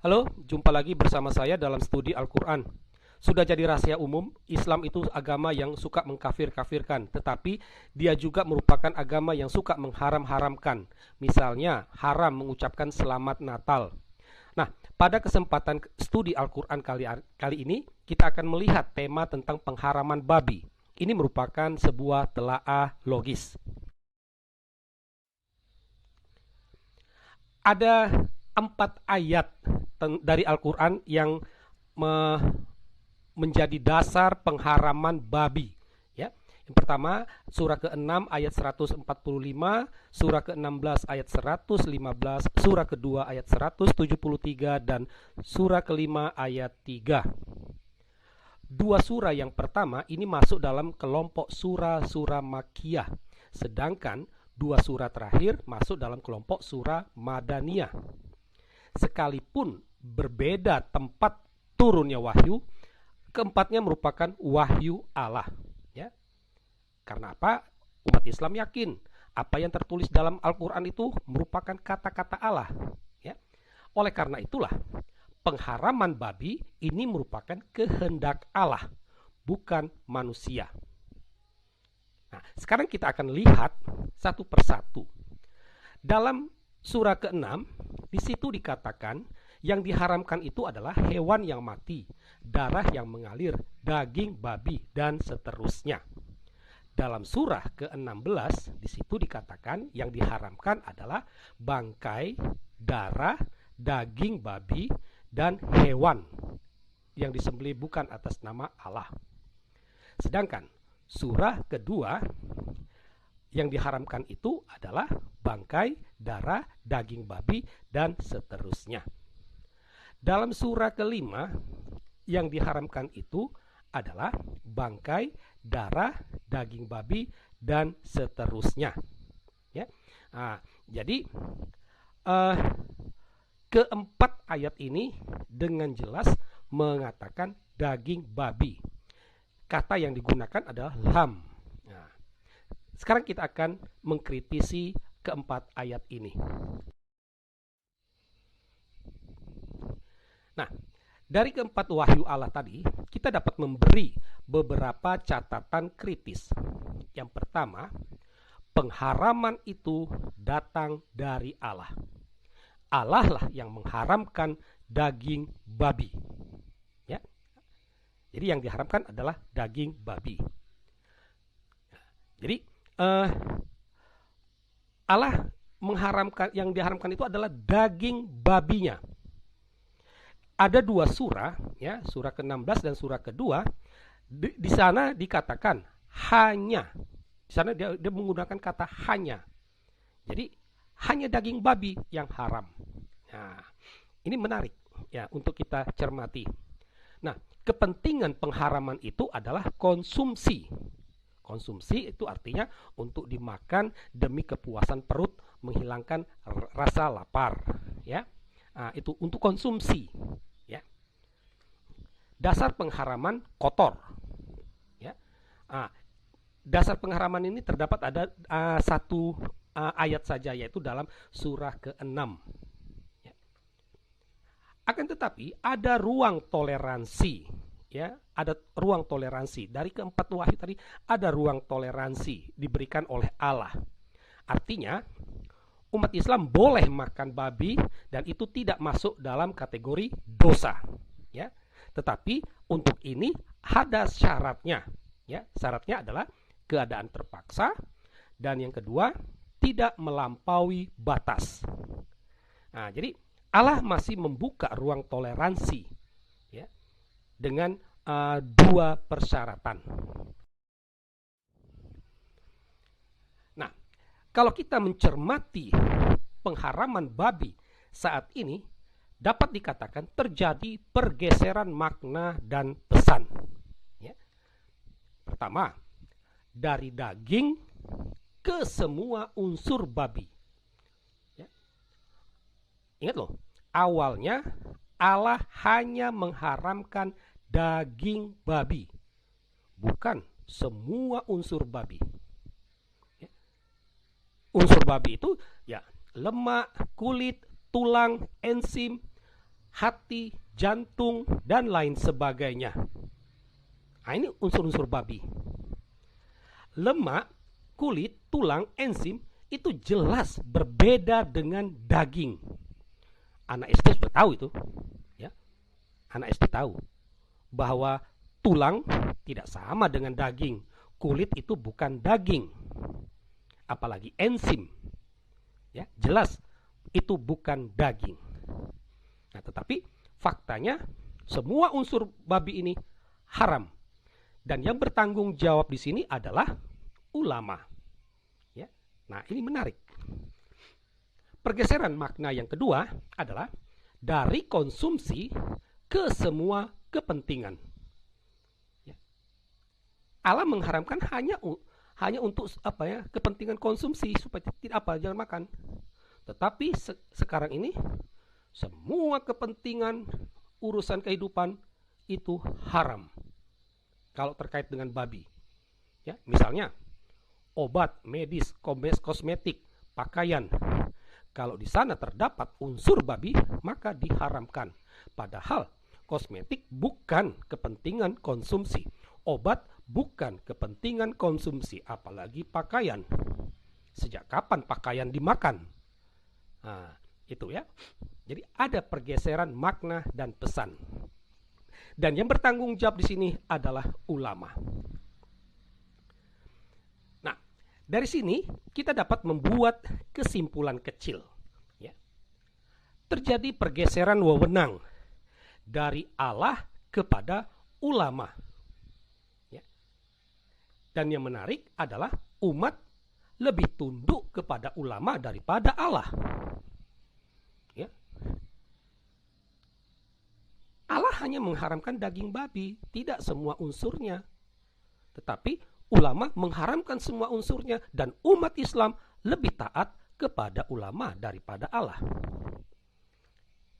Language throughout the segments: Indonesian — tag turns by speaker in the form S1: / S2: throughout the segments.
S1: Halo, jumpa lagi bersama saya dalam studi Al-Quran. Sudah jadi rahasia umum, Islam itu agama yang suka mengkafir-kafirkan, tetapi dia juga merupakan agama yang suka mengharam-haramkan. Misalnya, haram mengucapkan selamat Natal. Nah, pada kesempatan studi Al-Quran kali ini, kita akan melihat tema tentang pengharaman babi. Ini merupakan sebuah telaah logis. Ada 4 ayat dari Al-Quran yang me- menjadi dasar pengharaman babi. Ya. Yang pertama, surah ke-6 ayat 145, surah ke-16 ayat 115, surah kedua ayat 173, dan surah kelima ayat 3. Dua surah yang pertama ini masuk dalam kelompok surah-surah Makkiyah, sedangkan dua surah terakhir masuk dalam kelompok surah Madaniyah. Sekalipun berbeda tempat turunnya wahyu, keempatnya merupakan wahyu Allah. Ya, karena apa? Umat Islam yakin apa yang tertulis dalam Al-Quran itu merupakan kata-kata Allah. Ya, oleh karena itulah pengharaman babi ini merupakan kehendak Allah, bukan manusia. Nah, sekarang kita akan lihat satu persatu. Dalam surah ke-6, di situ dikatakan yang diharamkan itu adalah hewan yang mati, darah yang mengalir, daging babi, dan seterusnya. Dalam surah ke-16, di situ dikatakan yang diharamkan adalah bangkai, darah, daging babi, dan hewan yang disembelih bukan atas nama Allah. Sedangkan surah kedua yang diharamkan itu adalah bangkai, darah, daging babi, dan seterusnya. Dalam surah kelima yang diharamkan itu adalah bangkai, darah, daging babi, dan seterusnya. Ya, jadi keempat ayat ini dengan jelas mengatakan daging babi. Kata yang digunakan adalah lam. Nah, sekarang kita akan mengkritisi keempat ayat ini. Nah, dari keempat wahyu Allah tadi, kita dapat memberi beberapa catatan kritis. Yang pertama, pengharaman itu datang dari Allah. Allah lah yang mengharamkan daging babi. Ya. Jadi yang diharamkan adalah daging babi. Jadi Allah mengharamkan, yang diharamkan itu adalah daging babinya. Ada dua surah, ya, surah ke-16 dan surah kedua. Di sana dikatakan hanya. Di sana dia menggunakan kata hanya. Jadi hanya daging babi yang haram. Nah, ini menarik ya untuk kita cermati. Nah, kepentingan pengharaman itu adalah konsumsi. Konsumsi itu artinya untuk dimakan demi kepuasan perut, menghilangkan rasa lapar, ya. Nah, itu untuk konsumsi, ya. Dasar pengharaman kotor, ya. Nah, dasar pengharaman ini terdapat ada satu ayat saja, yaitu dalam surah ke-6. Ya. Akan tetapi ada ruang toleransi, ya, ada ruang toleransi dari keempat wahyu tadi. Ada ruang toleransi diberikan oleh Allah. Artinya umat Islam boleh makan babi dan itu tidak masuk dalam kategori dosa, ya. Tetapi untuk ini ada syaratnya, ya. Syaratnya adalah keadaan terpaksa, dan yang kedua tidak melampaui batas. Nah, jadi Allah masih membuka ruang toleransi, ya, dengan dua persyaratan. Nah, kalau kita mencermati pengharaman babi saat ini, dapat dikatakan terjadi pergeseran makna dan pesan. Ya. Pertama, dari daging ke semua unsur babi. Ya. Ingat loh, awalnya Allah hanya mengharamkan daging babi, bukan semua unsur babi. Ya. Unsur babi itu ya lemak, kulit, tulang, enzim, hati, jantung, dan lain sebagainya. Nah, ini unsur-unsur babi. Lemak, kulit, tulang, enzim itu jelas berbeda dengan daging. Anak SD sudah tahu itu, ya. Anak SD tahu bahwa tulang tidak sama dengan daging, kulit itu bukan daging, apalagi enzim, ya jelas itu bukan daging. Nah, tetapi faktanya semua unsur babi ini haram, dan yang bertanggung jawab di sini adalah ulama. Ya, nah ini menarik. Pergeseran makna yang kedua adalah dari konsumsi ke semua kepentingan. Ya. Allah mengharamkan hanya untuk kepentingan konsumsi supaya tidak jangan makan. Tetapi sekarang ini semua kepentingan urusan kehidupan itu haram kalau terkait dengan babi. Ya, misalnya obat, medis, kosmetik, pakaian. Kalau di sana terdapat unsur babi, maka diharamkan. Padahal kosmetik bukan kepentingan konsumsi, obat bukan kepentingan konsumsi, apalagi pakaian. Sejak kapan pakaian dimakan? Nah, itu ya. Jadi ada pergeseran makna dan pesan. Dan yang bertanggung jawab di sini adalah ulama. Nah, dari sini kita dapat membuat kesimpulan kecil. Ya. Terjadi pergeseran wewenang dari Allah kepada ulama. Ya. Dan yang menarik adalah umat lebih tunduk kepada ulama daripada Allah. Ya. Allah hanya mengharamkan daging babi, tidak semua unsurnya. Tetapi ulama mengharamkan semua unsurnya, dan umat Islam lebih taat kepada ulama daripada Allah.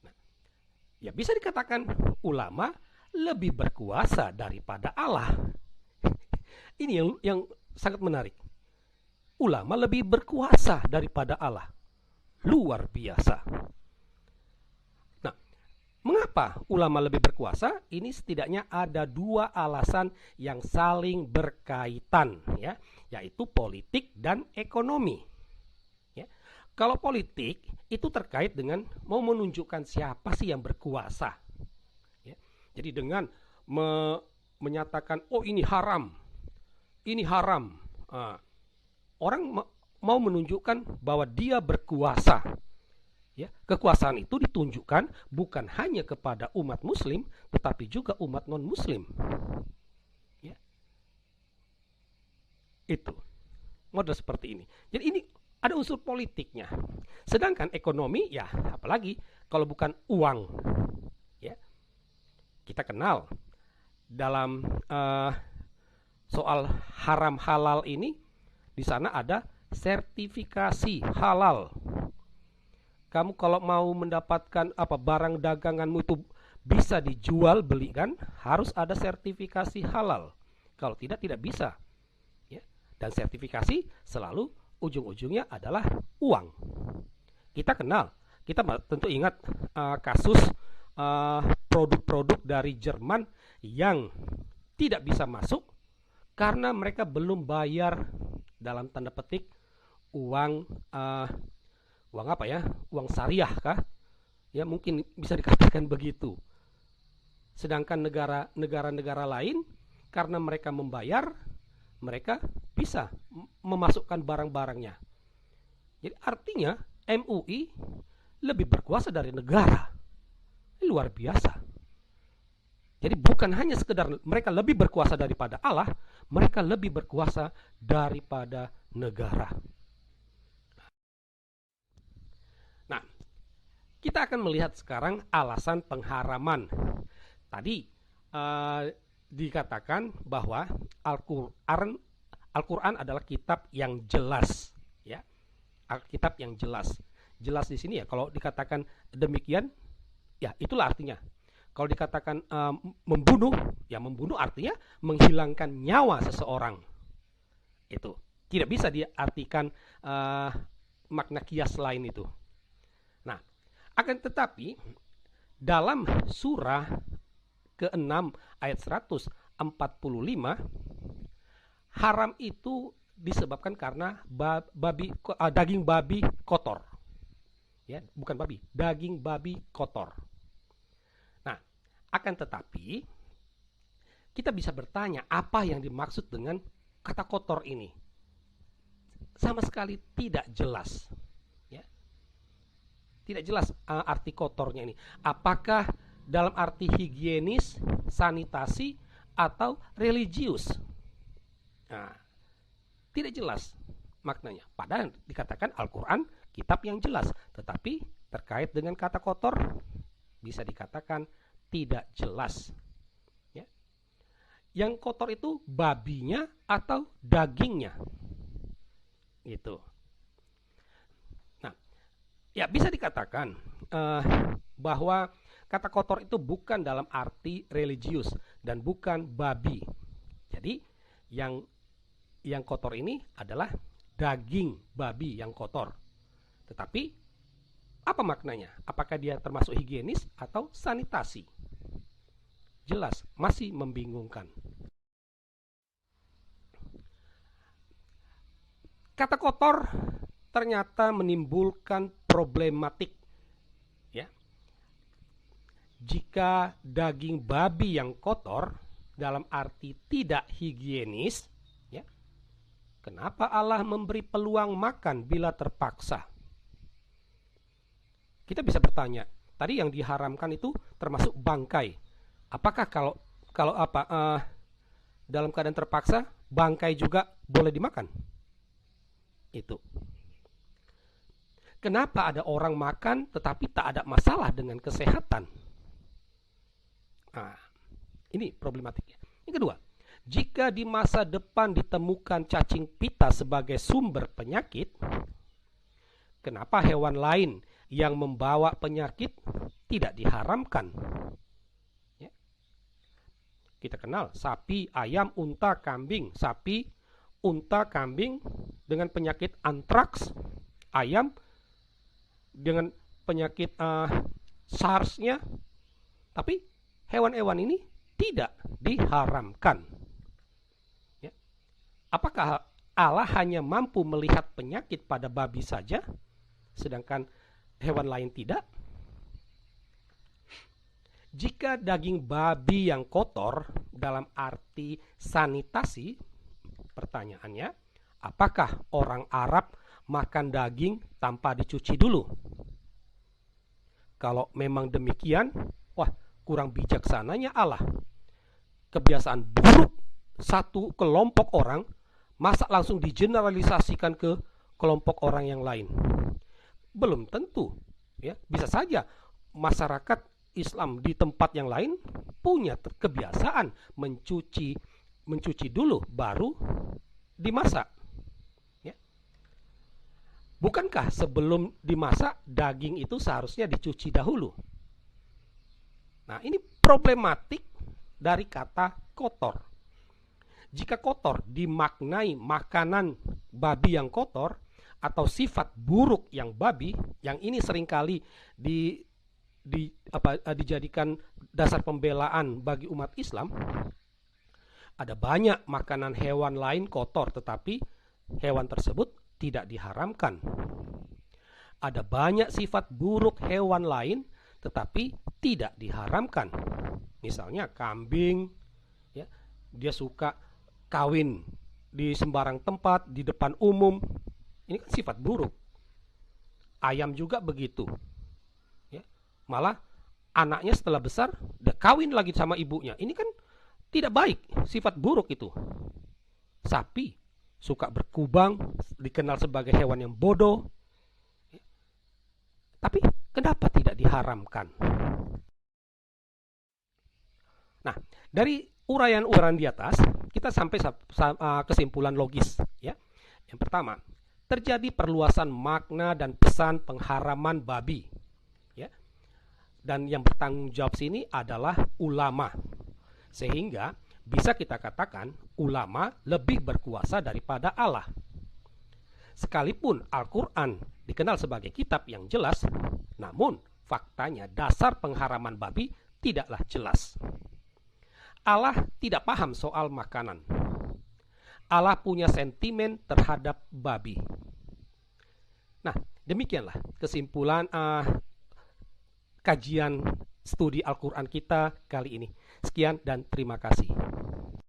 S1: Nah, ya bisa dikatakan ulama lebih berkuasa daripada Allah. Ini yang sangat menarik. Ulama lebih berkuasa daripada Allah. Luar biasa. Mengapa ulama lebih berkuasa? Ini setidaknya ada dua alasan yang saling berkaitan, ya, yaitu politik dan ekonomi. Ya. Kalau politik itu terkait dengan mau menunjukkan siapa sih yang berkuasa. Ya. Jadi dengan menyatakan ini haram, orang mau menunjukkan bahwa dia berkuasa. Ya, kekuasaan itu ditunjukkan bukan hanya kepada umat muslim, tetapi juga umat non-muslim. Ya. Itu model seperti ini. Jadi ini ada unsur politiknya. Sedangkan ekonomi, ya apalagi kalau bukan uang. Ya. Kita kenal dalam soal haram halal ini, di sana ada sertifikasi halal. Kamu kalau mau mendapatkan barang daganganmu itu bisa dijual belikan, harus ada sertifikasi halal. Kalau tidak bisa. Ya. Dan sertifikasi selalu ujung-ujungnya adalah uang. Kita kenal, kita tentu ingat kasus produk-produk dari Jerman yang tidak bisa masuk karena mereka belum bayar dalam tanda petik uang uang syariah kah? Ya mungkin bisa dikatakan begitu. Sedangkan negara-negara lain karena mereka membayar, mereka bisa memasukkan barang-barangnya. Jadi artinya MUI lebih berkuasa dari negara. Ini luar biasa. Jadi bukan hanya sekedar mereka lebih berkuasa daripada Allah, mereka lebih berkuasa daripada negara. Nah, kita akan melihat sekarang alasan pengharaman. Tadi dikatakan bahwa Al-Quran adalah kitab yang jelas, ya, Alkitab yang jelas. Jelas di sini ya, kalau dikatakan demikian, ya itulah artinya. Kalau dikatakan membunuh, ya membunuh artinya menghilangkan nyawa seseorang. Itu tidak bisa diartikan makna kias lain itu. Nah, akan tetapi dalam surah ke-6 ayat 145, haram itu disebabkan karena daging babi kotor. Ya, bukan babi, daging babi kotor. Nah, akan tetapi kita bisa bertanya apa yang dimaksud dengan kata kotor ini. Sama sekali tidak jelas. Ya. Tidak jelas arti kotornya ini. Apakah dalam arti higienis, sanitasi, atau religius? Nah, tidak jelas maknanya. Padahal dikatakan Al-Quran kitab yang jelas. Tetapi terkait dengan kata kotor bisa dikatakan tidak jelas. Ya. Yang kotor itu babinya atau dagingnya. Gitu. Nah, ya bisa dikatakan bahwa kata kotor itu bukan dalam arti religius dan bukan babi. Jadi yang kotor ini adalah daging babi yang kotor. Tetapi apa maknanya? Apakah dia termasuk higienis atau sanitasi? Jelas masih membingungkan. Kata kotor ternyata menimbulkan problematik. Ya. Jika daging babi yang kotor dalam arti tidak higienis, kenapa Allah memberi peluang makan bila terpaksa? Kita bisa bertanya, tadi yang diharamkan itu termasuk bangkai. Apakah kalau dalam keadaan terpaksa bangkai juga boleh dimakan? Itu. Kenapa ada orang makan tetapi tak ada masalah dengan kesehatan? Nah, ini problematiknya. Yang kedua, jika di masa depan ditemukan cacing pita sebagai sumber penyakit, kenapa hewan lain yang membawa penyakit tidak diharamkan? Ya. Kita kenal sapi, ayam, unta, kambing. Sapi, unta, kambing dengan penyakit antraks, ayam dengan penyakit SARS-nya, tapi hewan-hewan ini tidak diharamkan. Apakah Allah hanya mampu melihat penyakit pada babi saja, sedangkan hewan lain tidak? Jika daging babi yang kotor dalam arti sanitasi, pertanyaannya, apakah orang Arab makan daging tanpa dicuci dulu? Kalau memang demikian, wah, kurang bijaksananya Allah. Kebiasaan buruk satu kelompok orang masa langsung digeneralisasikan ke kelompok orang yang lain? Belum tentu. Ya, bisa saja masyarakat Islam di tempat yang lain punya kebiasaan mencuci dulu baru dimasak. Ya. Bukankah sebelum dimasak daging itu seharusnya dicuci dahulu? Nah, ini problematik dari kata kotor. Jika kotor dimaknai makanan babi yang kotor atau sifat buruk yang babi, yang ini seringkali dijadikan dasar pembelaan bagi umat Islam, ada banyak makanan hewan lain kotor tetapi hewan tersebut tidak diharamkan. Ada banyak sifat buruk hewan lain tetapi tidak diharamkan. Misalnya kambing, ya, dia suka kawin di sembarang tempat, di depan umum. Ini kan sifat buruk. Ayam juga begitu. Ya, malah anaknya setelah besar udah kawin lagi sama ibunya. Ini kan tidak baik, sifat buruk itu. Sapi suka berkubang, dikenal sebagai hewan yang bodoh. Ya. Tapi kenapa tidak diharamkan? Nah, dari uraian-uraian di atas, kita sampai kesimpulan logis. Ya. Yang pertama, terjadi perluasan makna dan pesan pengharaman babi. Ya. Dan yang bertanggung jawab sini adalah ulama. Sehingga bisa kita katakan ulama lebih berkuasa daripada Allah. Sekalipun Al-Quran dikenal sebagai kitab yang jelas, namun faktanya dasar pengharaman babi tidaklah jelas. Allah tidak paham soal makanan. Allah punya sentimen terhadap babi. Nah, demikianlah kesimpulan kajian studi Al-Quran kita kali ini. Sekian dan terima kasih.